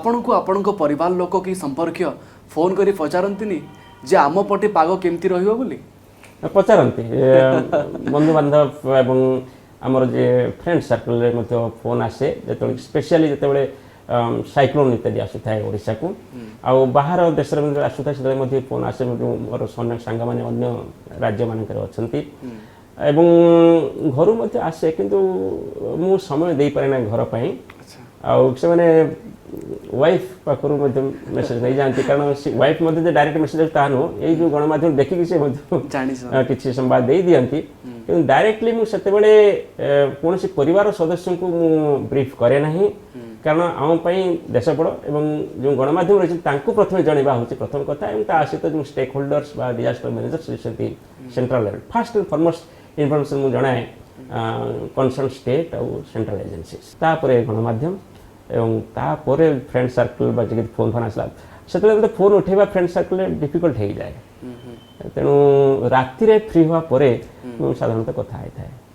आपण को आपण परिवार लोक कि संपर्क फोन करी पचारती जे आम पटे पाग केमती रहिबो बोली पचारती बंधु बांधव एवं आमर जे फ्रेंड सर्कल फोन आसे जो स्पेशली जिते साइक्लोन इत्यादि आसुए ओडिशा को आउ बाहर देश आसुए फोन आसे मोर सांग मैंने अन्य राज्य मानक अच्छा एवं घर आसे किंतु मु समय दे पारे ना घर पर आउ से मैंने वाइफ पाखर मेसेज नहीं जाती कारण वाइफ डायरेक्ट मेसेज ता नुह ये जो गणमाध्यम देखिकी से किसी संवाद दे दियंती कि डायरेक्टली मुझे कौन परिवार सदस्य को मु ब्रीफ करे नहीं कारण आम देश बड़ एवं जो गणमाध्यम रही प्रथम जनवा हूँ प्रथम कथा सहित जो stakeholders disaster managers central level fast and foremost information मुझे जनाए कंसर्न स्टेट और सेंट्रल एजेंसीज तापर गणमाध्यम एवं तापर फ्रेंड सर्कल फोन फोन आसला से फोन उठेबा फ्रेंड सर्कल डिफिकल्ट हो जाए तेणु राति फ्री हुआ साधारणतः कथा होता है।